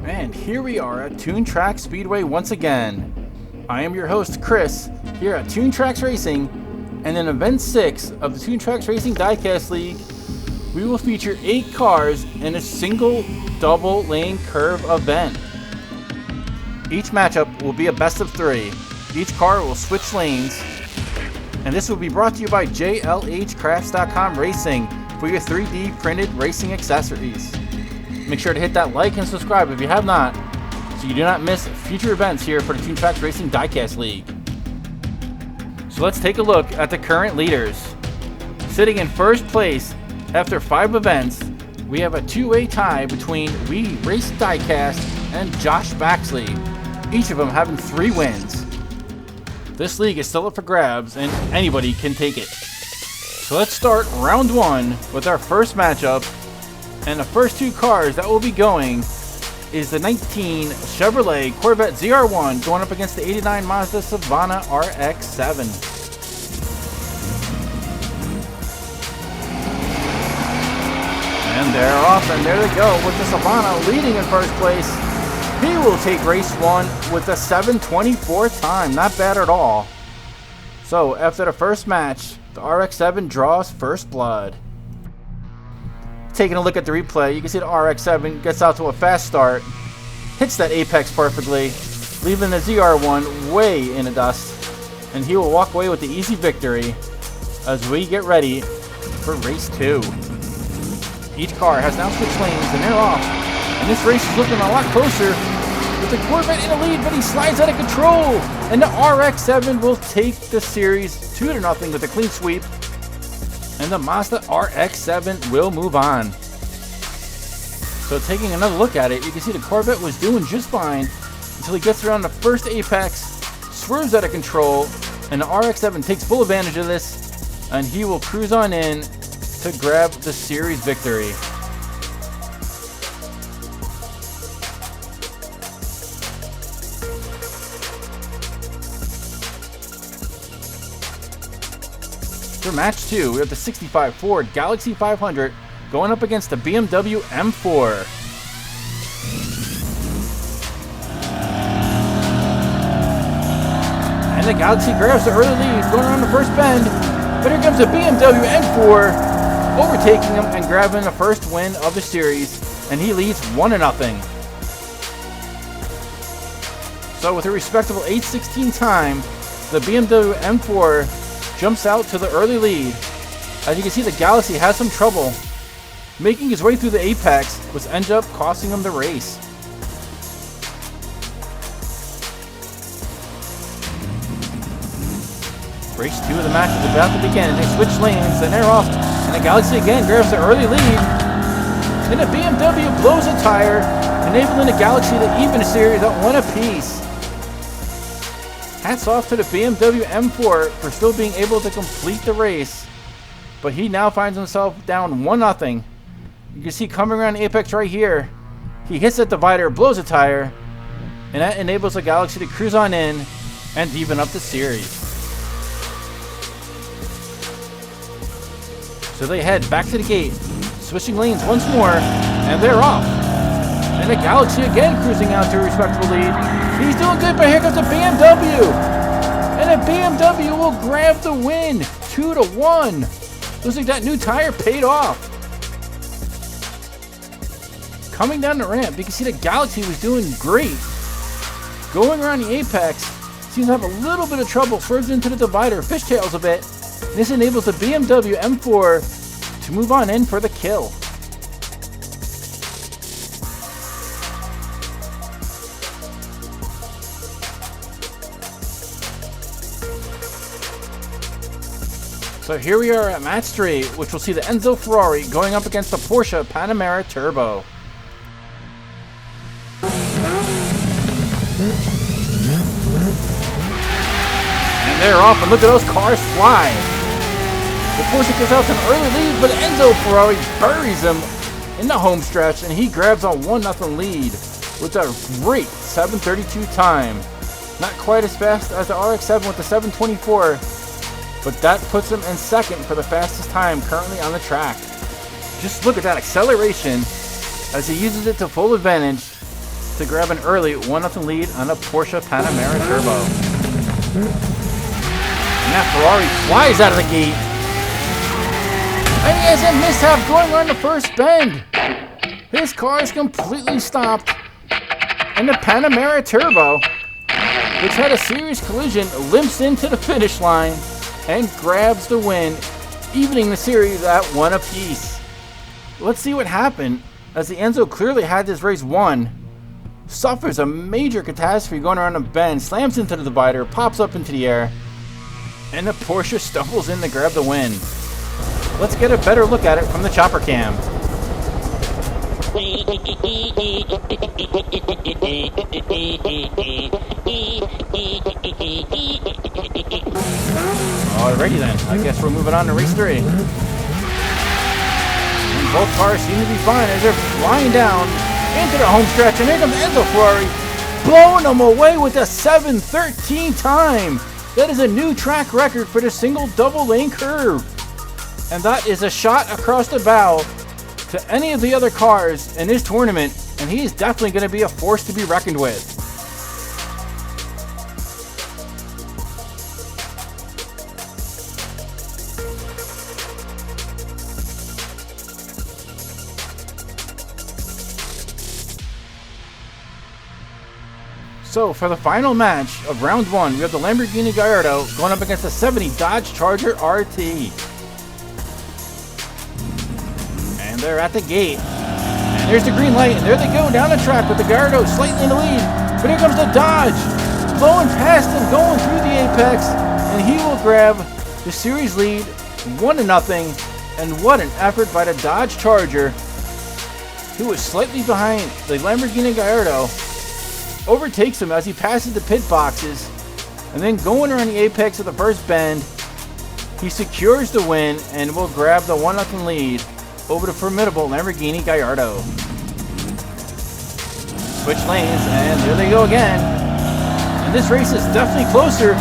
And here we are at Toon Track Speedway once again. I am your host, Chris, here at Toon Tracks Racing, and in Event 6 of the Toon Tracks Racing Diecast League, we will feature 8 cars in a single double lane curve event. Each matchup will be a best of 3. Each car will switch lanes, and this will be brought to you by JLHcrafts.com Racing for your 3D printed racing accessories. Make sure to hit that like and subscribe if you have not, so you do not miss future events here for the Toon Tracks Racing Diecast League. So let's take a look at the current leaders. Sitting in first place after 5 events, we have a 2-way tie between We Race Diecast and Josh Baxley, each of them having 3 wins. This league is still up for grabs and anybody can take it. So let's start round 1 with our first matchup. And the first 2 cars that will be going is the 19 Chevrolet Corvette ZR1 going up against the 89 Mazda Savannah RX-7. And they're off, and there they go with the Savannah leading in first place. He will take race 1 with a 7:24 time, not bad at all. So after the first match, the RX-7 draws first blood. Taking a look at the replay, you can see the RX-7 gets out to a fast start, hits that apex perfectly, leaving the ZR1 way in the dust, and he will walk away with the easy victory as we get ready for race 2. Each car has now switched lanes and they're off, and this race is looking a lot closer with the Corvette in the lead, but he slides out of control, and the RX-7 will take the series 2-0 with a clean sweep. And the Mazda RX-7 will move on. So taking another look at it, you can see the Corvette was doing just fine until he gets around the first apex, swerves out of control, and the RX-7 takes full advantage of this, and he will cruise on in to grab the series victory. For match 2, we have the 65 Ford Galaxy 500 going up against the BMW M4. And the Galaxy grabs the early lead going around the first bend, but here comes the BMW M4 overtaking him and grabbing the first win of the series, and he leads 1-0. So with a respectable 8:16 time, the BMW M4 jumps out to the early lead. As you can see, the Galaxy has some trouble making his way through the apex, which ends up costing him the race. Race 2 of the match is about to begin, and they switch lanes, and they're off, and the Galaxy again grabs the early lead, and the BMW blows a tire, enabling the Galaxy to even the series at 1 apiece. Hats off to the BMW M4 for still being able to complete the race, but he now finds himself down 1-0. You can see coming around the apex right here, he hits that divider, blows a tire, and that enables the Galaxy to cruise on in and even up the series. So they head back to the gate, switching lanes once more, and they're off. And the Galaxy again cruising out to a respectable lead. He's doing good, but here comes the BMW. And the BMW will grab the win, 2-1. Looks like that new tire paid off. Coming down the ramp, you can see the Galaxy was doing great. Going around the apex, seems to have a little bit of trouble, swerves into the divider, fishtails a bit. This enables the BMW M4 to move on in for the kill. So here we are at match 3, which will see the Enzo Ferrari going up against the Porsche Panamera Turbo. And they're off, and look at those cars fly. The Porsche gets out to an early lead, but Enzo Ferrari buries him in the home stretch, and he grabs a 1-0 lead with a great 7:32 time. Not quite as fast as the RX-7 with the 7:24, but that puts him in second for the fastest time currently on the track. Just look at that acceleration as he uses it to full advantage to grab an early 1-0 lead on a Porsche Panamera Turbo. And that Ferrari flies out of the gate. And he has a mishap going on the first bend. His car is completely stopped. And the Panamera Turbo, which had a serious collision, limps into the finish line and grabs the win, evening the series at 1 apiece. Let's see what happened, as the Enzo clearly had this race won. Suffers a major catastrophe going around a bend, slams into the divider, pops up into the air, and the Porsche stumbles in to grab the win. Let's get a better look at it from the chopper cam. Alrighty then, I guess we're moving on to race 3. And both cars seem to be fine as they're flying down into the home stretch, and here comes Enzo Ferrari, blowing them away with a 7:13 time. That is a new track record for the single double lane curve. And that is a shot across the bow to any of the other cars in this tournament, and he is definitely going to be a force to be reckoned with. So for the final match of round 1, we have the Lamborghini Gallardo going up against the 70 Dodge Charger RT. And they're at the gate. And there's the green light, and there they go down the track with the Gallardo slightly in the lead. But here comes the Dodge, blowing past him, going through the apex, and he will grab the series lead 1-0. And what an effort by the Dodge Charger, who was slightly behind the Lamborghini Gallardo. Overtakes him as he passes the pit boxes, and then going around the apex of the first bend, he secures the win and will grab the 1-0 lead over the formidable Lamborghini Gallardo. Switch lanes, and there they go again. And this race is definitely closer.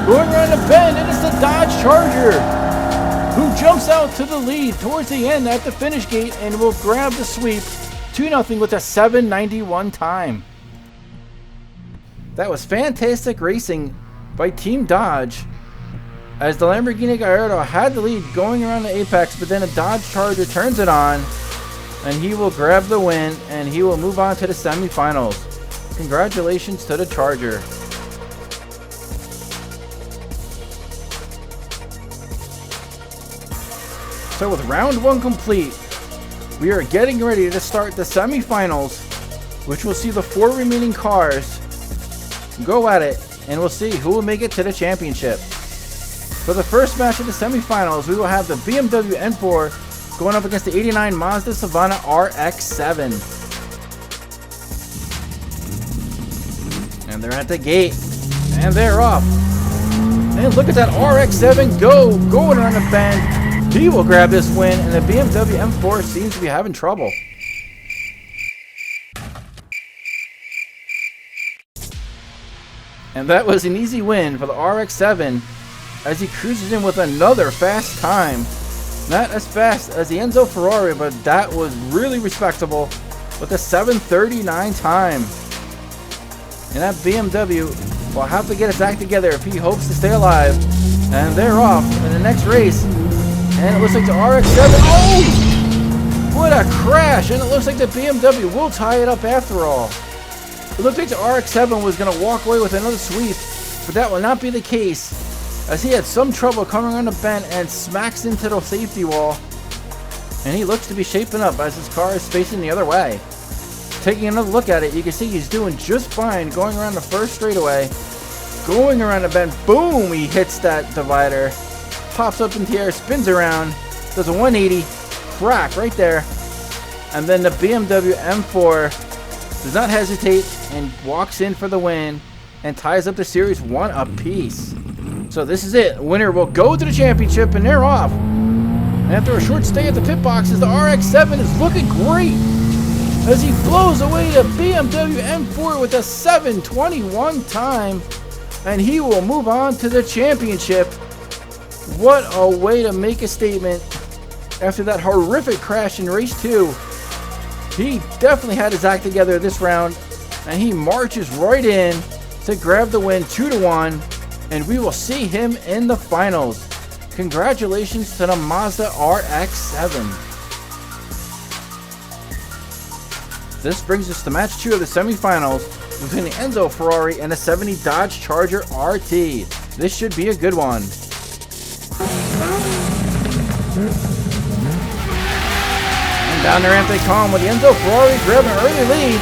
Going around the bend, and it's the Dodge Charger who jumps out to the lead towards the end at the finish gate and will grab the sweep 2-0 with a 7:91 time. That was fantastic racing by Team Dodge, as the Lamborghini Gallardo had the lead going around the apex, but then a Dodge Charger turns it on, and he will grab the win, and he will move on to the semifinals. Congratulations to the Charger. So with round 1 complete, we are getting ready to start the semifinals, which will see the 4 remaining cars go at it, and we'll see who will make it to the championship. For the first match of the semifinals, we will have the BMW M4 going up against the 89 Mazda Savannah RX-7. And they're at the gate, and they're off. And look at that RX-7 going around the bend. He will grab this win, and the BMW M4 seems to be having trouble. And that was an easy win for the RX-7 as he cruises in with another fast time. Not as fast as the Enzo Ferrari, but that was really respectable with a 7:39 time. And that BMW will have to get its act together if he hopes to stay alive. And they're off in the next race. And it looks like the RX-7, oh! What a crash! And it looks like the BMW will tie it up after all. It looked like the RX-7 was going to walk away with another sweep, but that will not be the case, as he had some trouble coming around the bend and smacks into the safety wall. And he looks to be shaping up as his car is facing the other way. Taking another look at it, you can see he's doing just fine going around the first straightaway. Going around the bend, boom, he hits that divider. Pops up into the air, spins around, does a 180, crack right there. And then the BMW M4 does not hesitate and walks in for the win and ties up the series 1 apiece. So this is it. Winner will go to the championship, and they're off. And after a short stay at the pit boxes, the RX-7 is looking great as he blows away the BMW M4 with a 7:21 time, and he will move on to the championship. What a way to make a statement after that horrific crash in race 2. He definitely had his act together this round and he marches right in to grab the win 2-1, and we will see him in the finals. Congratulations to the Mazda RX-7. This brings us to match 2 of the semifinals between the Enzo Ferrari and the 70 Dodge Charger RT. This should be a good one. And down the ramp they come with the Enzo Ferrari grabbing an early lead.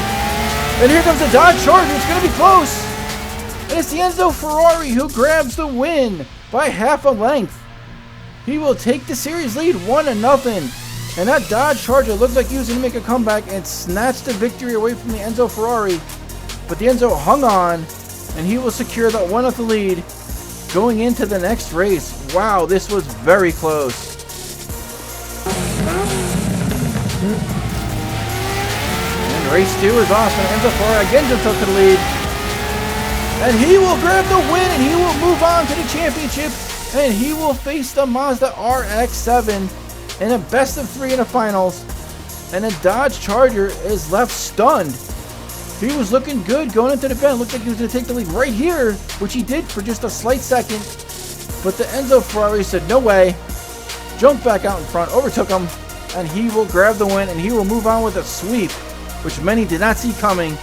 And here comes the Dodge Charger. It's going to be close. And it's the Enzo Ferrari who grabs the win by half a length. He will take the series lead 1-0. And that Dodge Charger looked like he was going to make a comeback and snatch the victory away from the Enzo Ferrari. But the Enzo hung on, and he will secure that 1-0 lead going into the next race. Wow, this was very close. And race 2 is awesome. Enzo Ferrari again just up to the lead. And he will grab the win, and he will move on to the championship. And he will face the Mazda RX-7 in a best of 3 in the finals. And the Dodge Charger is left stunned. He was looking good going into the bend. Looked like he was going to take the lead right here, which he did for just a slight second. But the Enzo Ferrari said, no way. Jumped back out in front, overtook him, and he will grab the win, and he will move on with a sweep, which many did not see coming.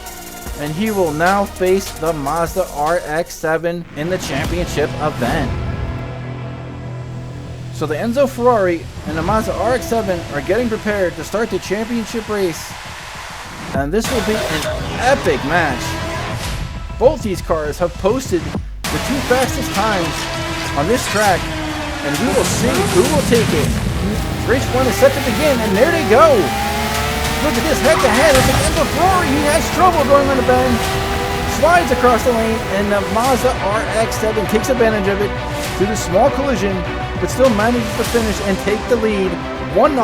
And he will now face the Mazda RX-7 in the championship event. So the Enzo Ferrari and the Mazda RX-7 are getting prepared to start the championship race. And this will be an epic match. Both these cars have posted the 2 fastest times on this track, and we will see who will take it. Race 1 is set to begin, and there they go. Look at this head-to-head. It's like Enzo Ferrari. He has trouble going on the bend. Slides across the lane, and the Mazda RX-7 takes advantage of it through the small collision, but still manages to finish and take the lead 1-0.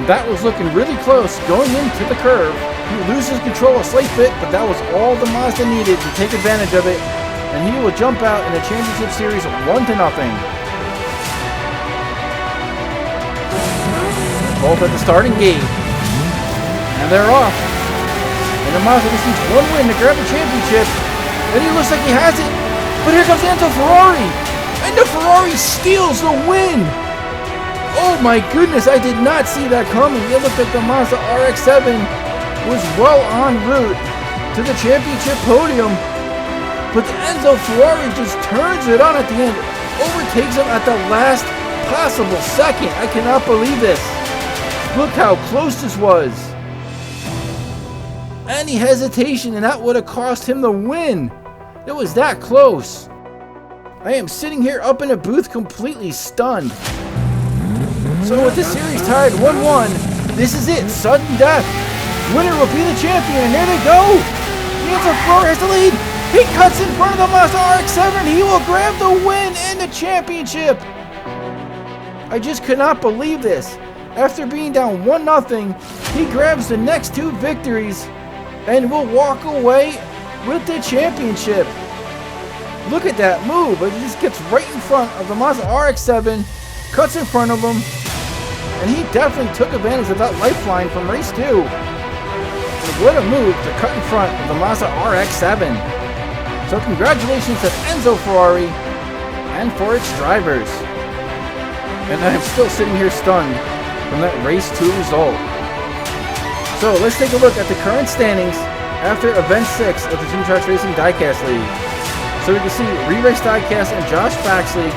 That was looking really close going into the curve. He loses control a slight bit, but that was all the Mazda needed to take advantage of it. And he will jump out in the championship series 1-0. Both at the starting gate. And they're off. And the Mazda just needs 1 win to grab the championship. And he looks like he has it. But here comes Enzo Ferrari. And the Ferrari steals the win. Oh my goodness, I did not see that coming. It looked like the Mazda RX-7 was well en route to the championship podium. But the Enzo Ferrari just turns it on at the end, overtakes him at the last possible second. I cannot believe this. Look how close this was. Any hesitation and that would have cost him the win. It was that close. I am sitting here up in a booth completely stunned. So with this series tied 1-1, this is it, sudden death. Winner will be the champion, and there they go. The Enzo Ferrari has the lead. He cuts in front of the Mazda RX-7. He will grab the win and the championship. I just could not believe this. After being down 1-0, he grabs the next 2 victories and will walk away with the championship. Look at that move. It just gets right in front of the Mazda RX-7, cuts in front of him, and he definitely took advantage of that lifeline from race 2. And what a move to cut in front of the Mazda RX-7. So congratulations to Enzo Ferrari and for its drivers. And I'm still sitting here stunned from that race 2 result. So let's take a look at the current standings after event 6 of the Toon Tracks Racing Diecast League. So we can see Re-Race Diecast and Josh Baxley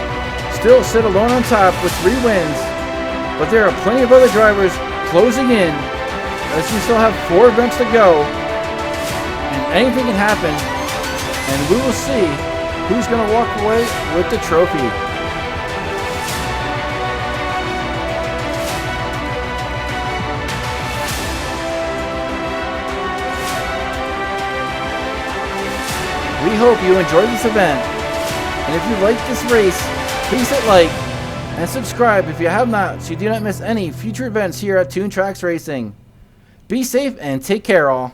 still sit alone on top with 3 wins. But there are plenty of other drivers closing in as we still have 4 events to go. And anything can happen. And we will see who's going to walk away with the trophy. We hope you enjoyed this event. And if you like this race, please hit like and subscribe if you have not so you do not miss any future events here at Toon Tracks Racing. Be safe and take care all.